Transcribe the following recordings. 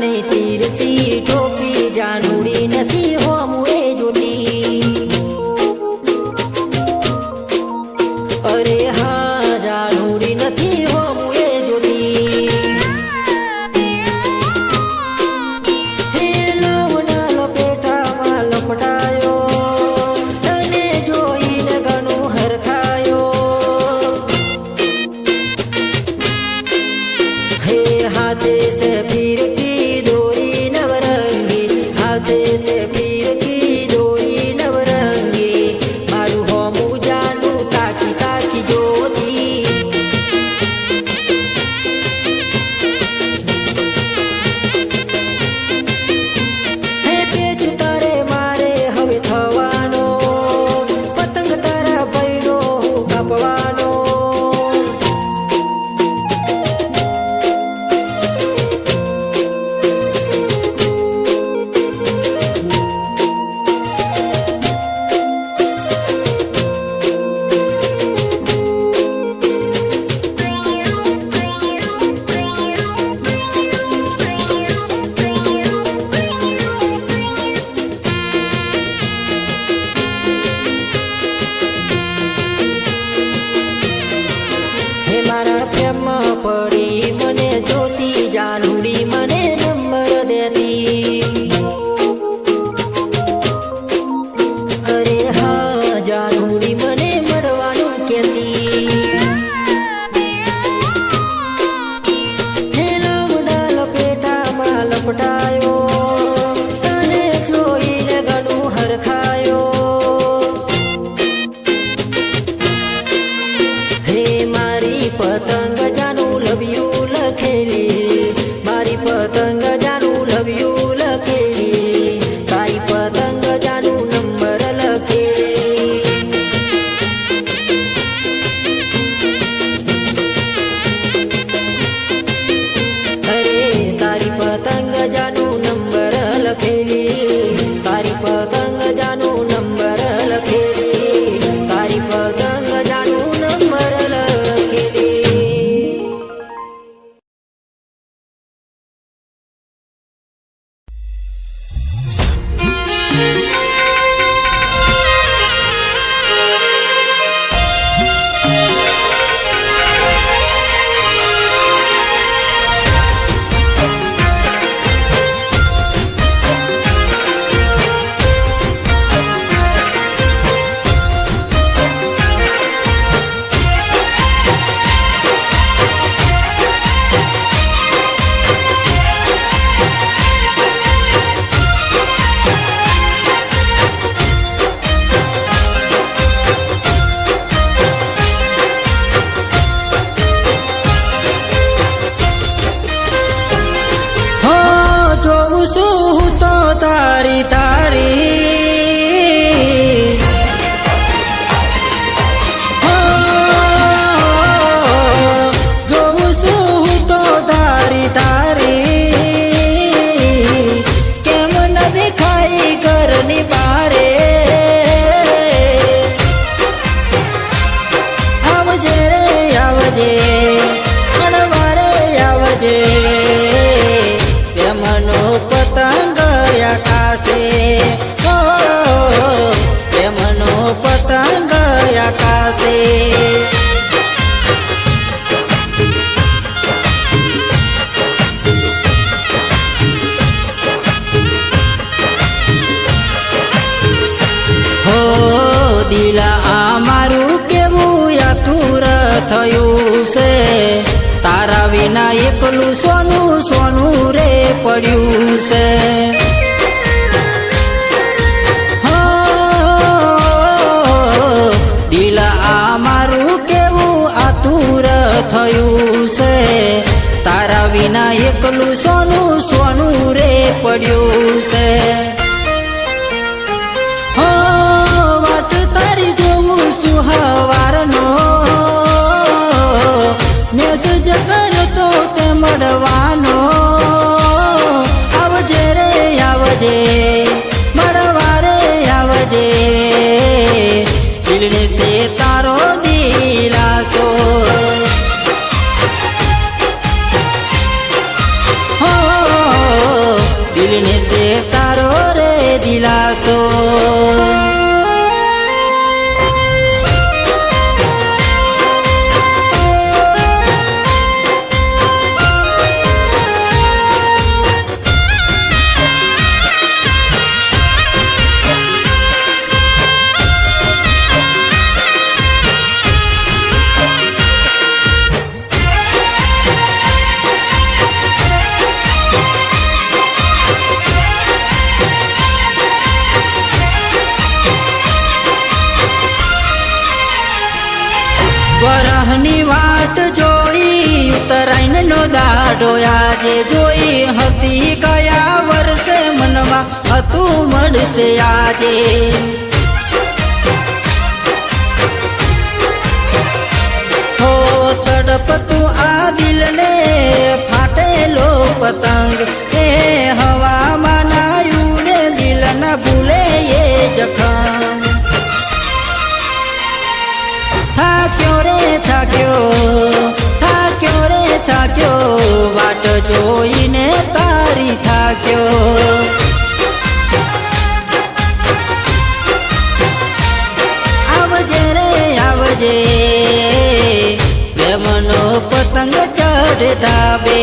ने तीरसी टोपी जानुड़ी नथी हो मुए जोती। अरे हाँ जानुड़ी नथी हो मुए जोती। हे लवना लपेटा मा लपटायो तने जोईने घणो हरखायो। हे हाथे से पीर की डोरी नवरंगी, हाथे से पीर की डोरी नवरंगी, मारू होमू जानू ताकी ताकी जोती। हे पेच तारे मारे हवे थवानो, पतंग तारा भैनो कापवानो। हे मारा प्रेम पड़ी मने जोती जानुड़ी मने नंबर देती। अरे हाँ जानुड़ी मने मरवानु केती। हे लवना लपेटा मा लपटायो तने जोईने घणो हरखायो। हे मारी पतंग जानू लव यू लखेली, मारी पतंग जानू लव यू लखेली, तारी पतंग जानू नंबर लखेली। अरे तारी पतंग जानू नंबर लखेली, तारी पतंग जानू नंबर लखेली, तारी पतंग जानू नंबर लखेली। हो જોઉં છું હું તો તારી તારી હો જોઉં છું હું તો તારી તારી કેમ ન દેખાય ઘરની બારે આવજે રે આવજે અણવારે આવજે પ્રેમનો પતંગ આકાશે ઓ પ્રેમનો પતંગ આકાશે હો દિલા આ મારું કેવું યાતુર થયું છે તારા વિના એકલું સોનું સોનું રે પડ્યું છે હો દિલ આ મારું કેવું આતુર થયું છે તારા વિના એકલું સોનું સોનું રે પડ્યું છે હો વાટ તારી જોઉં છું હવારનો મેસેજ કરતો તે મળવાનો આવજે રે આવજે મળવા રે આવજે દિલને તે તારો દિલાસો હો આજે જોઈ હતી કયા વર્ષે મનમાં હતું મળશે આજે હો તડપતું આ દિલને ફાટેલો પતંગ એ હવામાં ના ઉડે દિલ ના ભૂલે એ જખમ થાક્યો રે થાક્યો વાટ જોઈને તારી થાક્યો આવજે રે આવજે પ્રેમનો પતંગ ચઢે ધાબે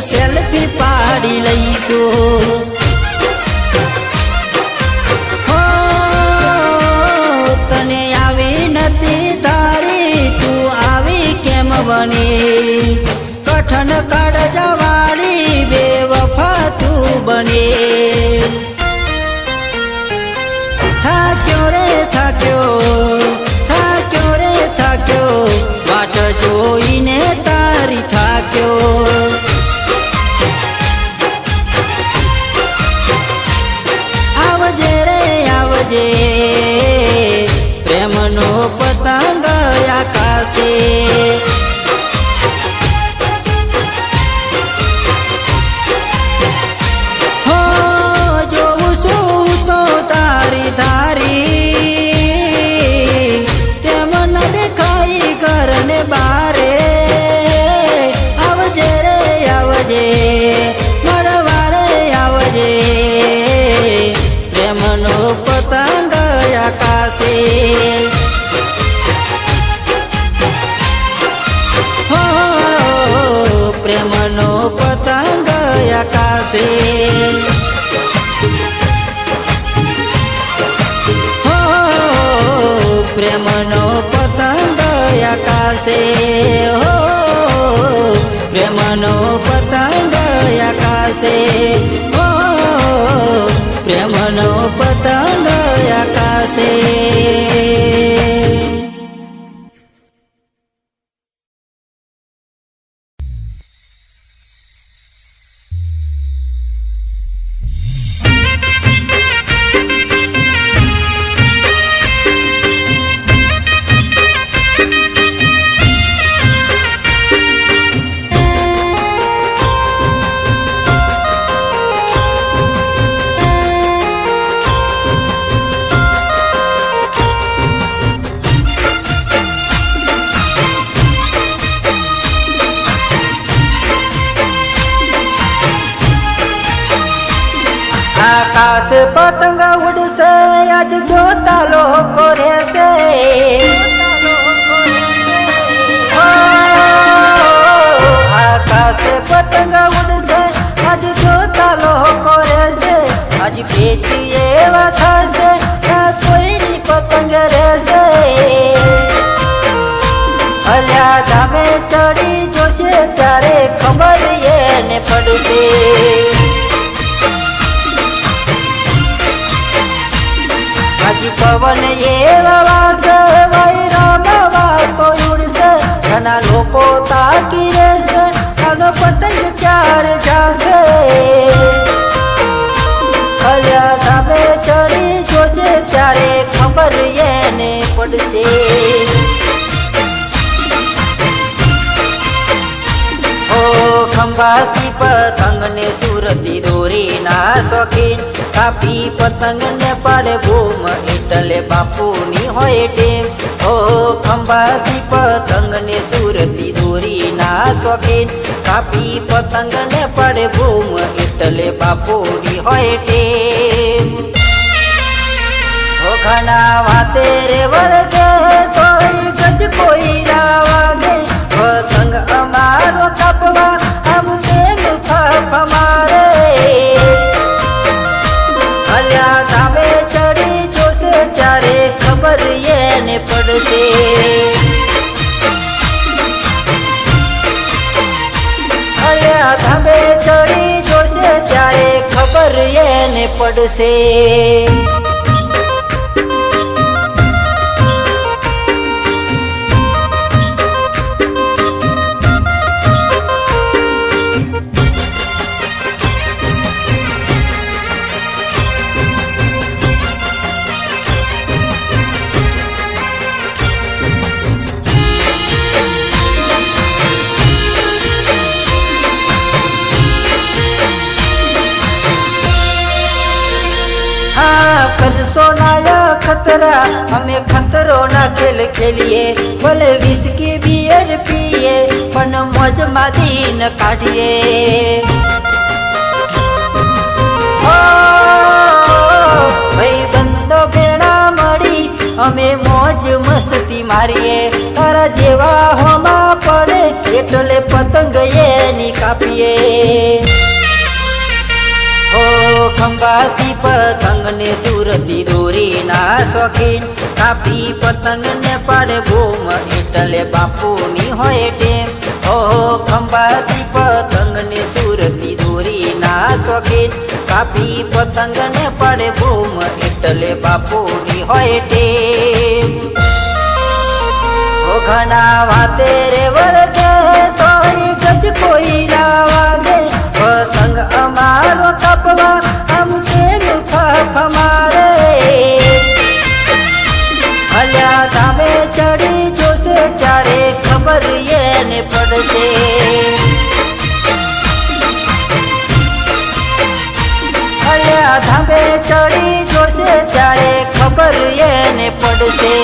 સેલ્ફી પાડી લઈશું હો તને આવી નથી તારી તું આવી કેમ બની કઠણ કાઢ જવાળી બે વફા તું બની થાક્યો રે થાક્યો વાટ જોઈને તારી થાક્યો પ્રેમનો પતંગ આકાશે હો જોઉં છું તો તારી ધારી કેમ ન દેખાઈ ઘરને બારે આવજે રે આવજે મળવા રે આવજે પ્રેમનો પતંગ આકાશે હો પ્રેમનો પતંગ આકાશે હો પ્રેમનો પતંગ આકાશે હો પ્રેમનો પતંગ આકાશે હો પ્રેમનો પતંગ આકાશે આકાશ પતંગ ઉડશે આજ જોતા લોકો રહેશે આકાશ પતંગ ઉડશે આજ જોતા લોકો રહેશે આજ પેટી એવા થશે કોઈની પતંગ રહેશે અલ્યા ધામે ચડી જોશે ત્યારે ખબર એને પડશે પવન એવા વાસે વૈરામાં વાતો ઉડશે ઘણા લોકો તાકી રહેશે પડશે. ઓ ખંભાતી પતંગ ને સુરતી દોરીના શોખીન, કાપી પતંગ ને પાડે બૂમ એટલે બાપુની હોય ટેમ. ઓ ખંભાતી પતંગ ને સુરતી દોરીના શોખીન, કાપી પતંગ ને પાડે બૂમ એટલે બાપુની હોય ટેમ. ઓ ઘણા વાતે રે વળગે તોય ગજ કોઈ ના વાગે, પતંગ અમારો કાપવા આમ તેનું થાપ મારે. અલ્યા ધામે ચડી જોશે ત્યારે ખબર એને પડશે. અલ્યા ધામે ચડી જોશે ત્યારે ખબર એને પડશે. કરશો ના ખતરા અમે ખતરો ના ખેલ ખેલીએ, ભલે વિસ્કી બિયર પીએ પણ મોજમાં દીન કાઢીએ. ભાઈ બંધો ભેણા મળી અમે મોજ મસ્તી મારીએ, તારા જેવા હોમાં પડે એટલે પતંગ એની કાપીએ. ઓ ખંભાતી પતંગ ને સુરતી દોરીના શોખીન, કાપી પતંગ ને પાડે બૂમ એટલે બાપુની હોય ટેમ. ઓ ખંભાતી પતંગ ને સુરતી દોરીના શોખીન, કાપી પતંગ ને પાડે બૂમ એટલે બાપુની હોય ટેમ. ઓ ઘણા વાતે રે વળગે તોય ગજ કોઈ ના વાગે, પતંગ અમારો કાપવા આમ તેનું થાપ મારે. અલ્યા ધામે ચડી જોશે ત્યારે ખબર એને પડશે. અલ્યા ધામે ચડી જોશે ત્યારે ખબર એને પડશે.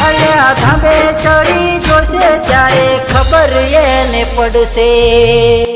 અલ્યા ધામે ચડી જોશે ત્યારે ખબર એને પડશે.